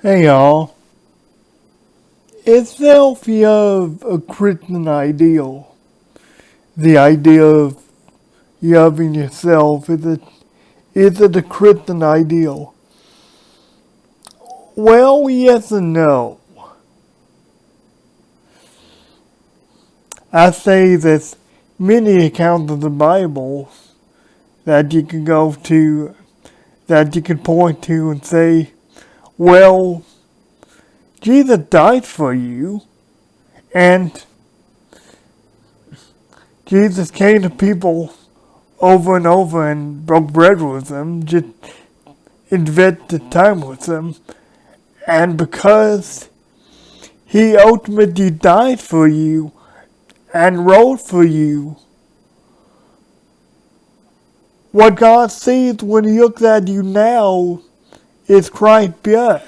Hey y'all, is selfie of a Christian ideal? The idea of loving yourself, is it a Christian ideal? Well, yes and no. I say there's many accounts of the Bible that you can go to, that you can point to and say, well, Jesus died for you, and Jesus came to people over and over and broke bread with them, just invested time with them, and because he ultimately died for you and rose for you, what God sees when he looks at you now is Christ's blood.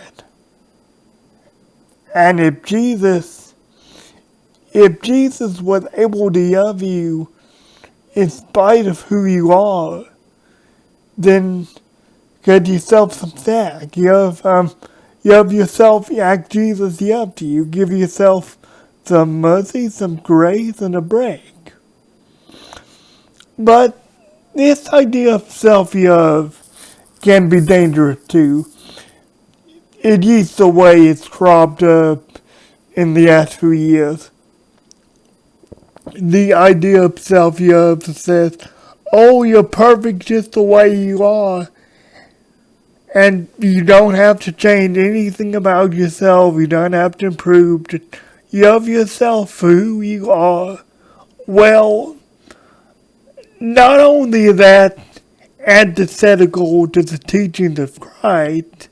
And if Jesus was able to love you in spite of who you are, then get yourself some slack. Love yourself like Jesus loved you. Give yourself some mercy, some grace, and a break. But this idea of self-love can be dangerous too. It is the way it's cropped up in the last few years. The idea of self-love says, oh, you're perfect just the way you are. And you don't have to change anything about yourself. You don't have to improve. Just love yourself for who you are. Well, not only is that antithetical to the teachings of Christ,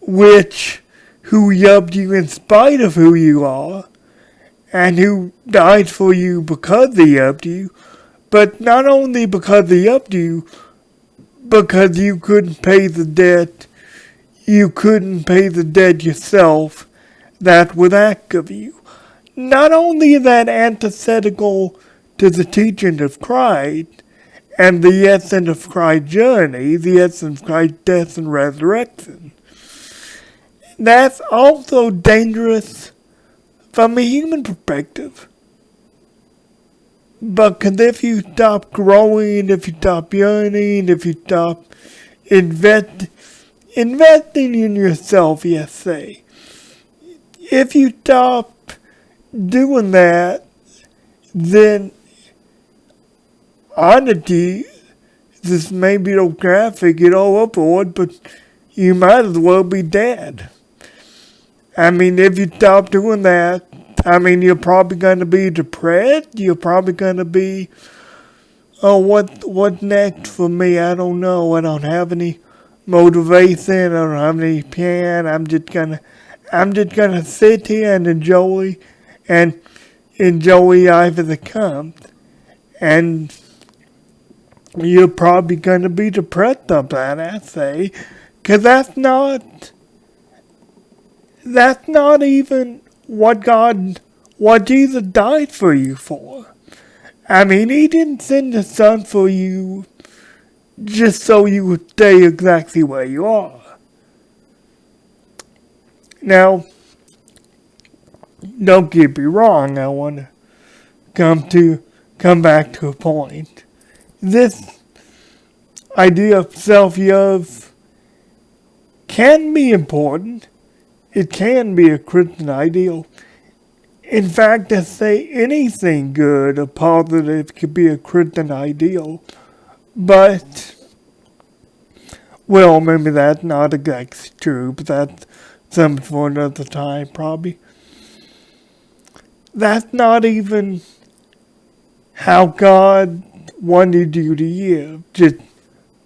who loved you in spite of who you are, and who died for you because he loved you, but not only because he loved you, because you couldn't pay the debt, you couldn't pay the debt yourself that was asked of you. Not only is that antithetical to the teaching of Christ and the essence of Christ's journey, the essence of Christ's death and resurrection, that's also dangerous from a human perspective. Because if you stop growing, if you stop yearning, if you stop investing in yourself, yes, say, if you stop doing that, then honestly, this may be no graphic at all upward, but you might as well be dead. I mean, if you stop doing that, you're probably going to be depressed. You're probably going to be, oh, what's next for me? I don't know. I don't have any motivation. I don't have any plan. I'm just gonna sit here and enjoy life as it comes. And you're probably going to be depressed about that, I say, because that's not even what Jesus died for you for. He didn't send his son for you just so you would stay exactly where you are. Now, don't get me wrong, I want to come back to a point. This idea of self-love can be important. It can be a Christian ideal. In fact, I say anything good or positive could be a Christian ideal. But, well, maybe that's not exactly true, but that's something for another time, probably. That's not even how God wanted you to live. Just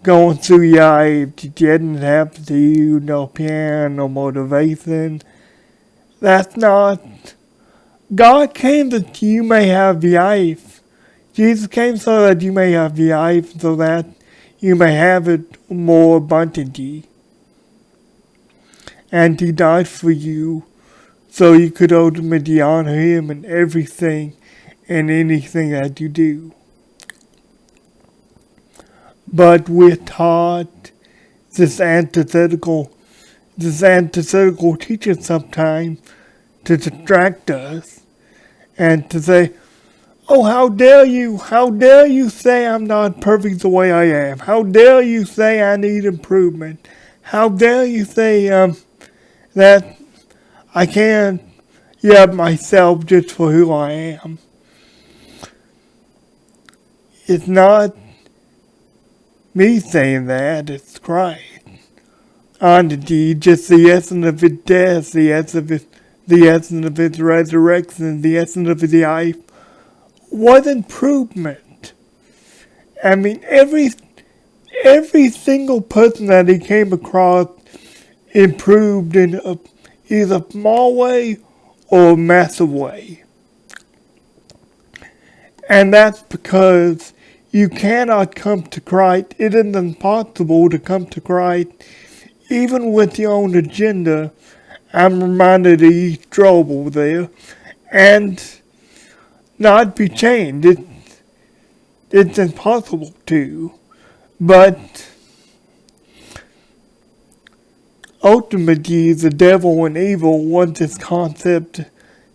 going through your life, you didn't have to use no plan, no motivation. That's not. God came that you may have life. Jesus came so that you may have life, so that you may have it more abundantly. And he died for you so you could ultimately honor him in everything and anything that you do. But we're taught this antithetical this antithetical teaching sometimes to distract us and to say, oh, how dare you say I'm not perfect the way I am. How dare you say I need improvement. How dare you say that I can't love myself just for who I am. It's not me saying that, it's Christ. Honesty, just the essence of his death, the essence of his resurrection, the essence of his life, was improvement. I mean, every single person that he came across improved in either a small way or a massive way. And that's because you cannot come to Christ. It is impossible to come to Christ even with your own agenda. I'm reminded of Heath Strobel there, and not be changed. It's impossible to. But ultimately, the devil and evil want this concept,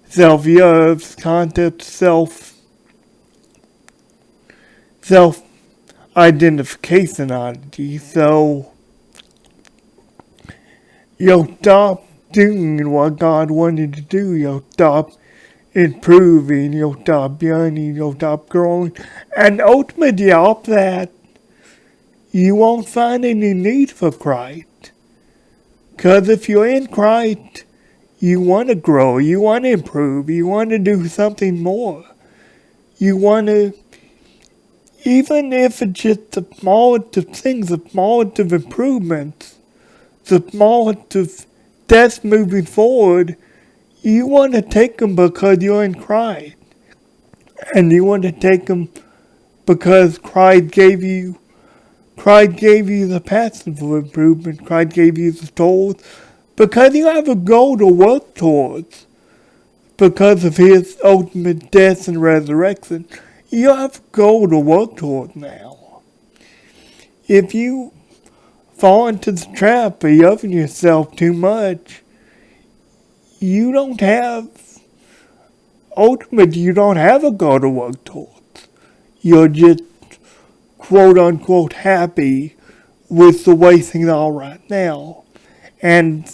self-love, concept, self-identification oddity. So you'll stop doing what God wanted to do. You'll stop improving. You'll stop yearning. You'll stop growing. And ultimately, off that, you won't find any need for Christ. Because if you're in Christ, you want to grow. You want to improve. You want to do something more. You want to, even if it's just the smallest of things, the smallest of improvements, the smallest of steps moving forward, you want to take them because you're in Christ. And you want to take them because Christ gave you the passion for improvement. Christ gave you the tools because you have a goal to work towards. Because of his ultimate death and resurrection, you have a goal to work towards now. If you fall into the trap of loving yourself too much, you don't have a goal to work towards. You're just quote unquote happy with the way things are right now. And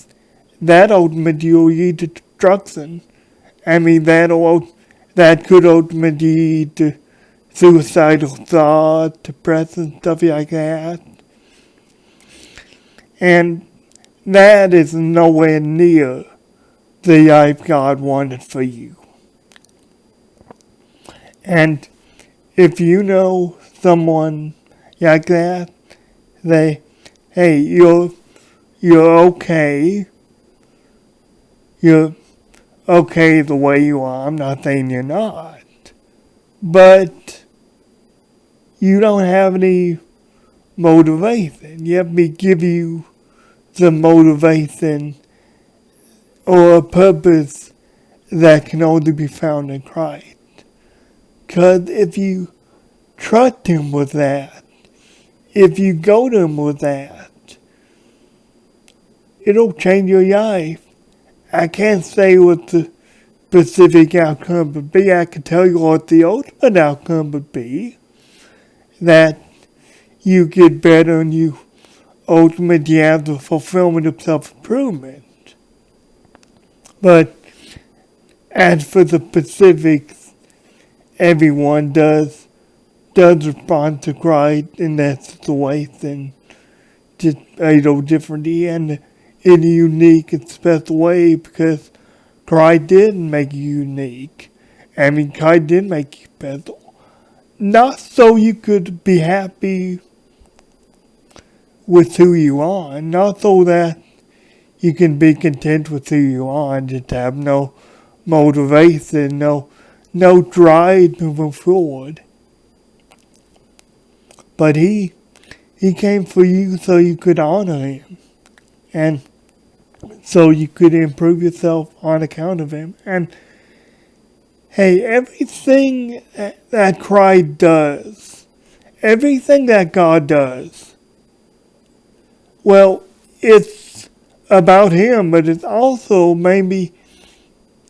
that ultimately will lead to destruction. I mean, that could ultimately lead to suicidal thoughts, depression, stuff like that. And that is nowhere near the life God wanted for you. And if you know someone like that, hey, you're okay. You're okay the way you are. I'm not saying you're not. But you don't have any motivation. Let me give you the motivation or a purpose that can only be found in Christ. Because if you trust him with that, if you go to him with that, it'll change your life. I can't say what the specific outcome would be. I can tell you what the ultimate outcome would be. That you get better and you ultimately have the fulfillment of self-improvement. But as for the specifics, everyone does respond to Christ in that situation, just a little differently and in a unique and special way, because Christ did make you unique. I mean, Christ did make you special. Not so you could be happy with who you are, not so that you can be content with who you are and just have no motivation, no drive moving forward. But he came for you so you could honor him, and so you could improve yourself on account of him. And hey, everything that Christ does, everything that God does, well, it's about him, but it's also maybe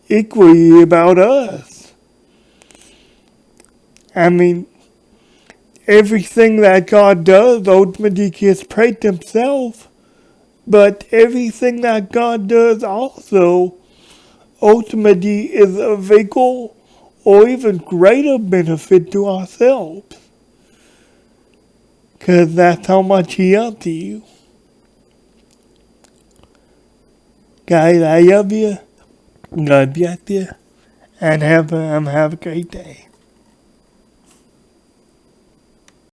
equally about us. I mean, everything that God does ultimately gets praised himself, but everything that God does also ultimately is of equal or even greater benefit to ourselves. Because that's how much he loves you. Guys, I love you. God bless you. And have a great day.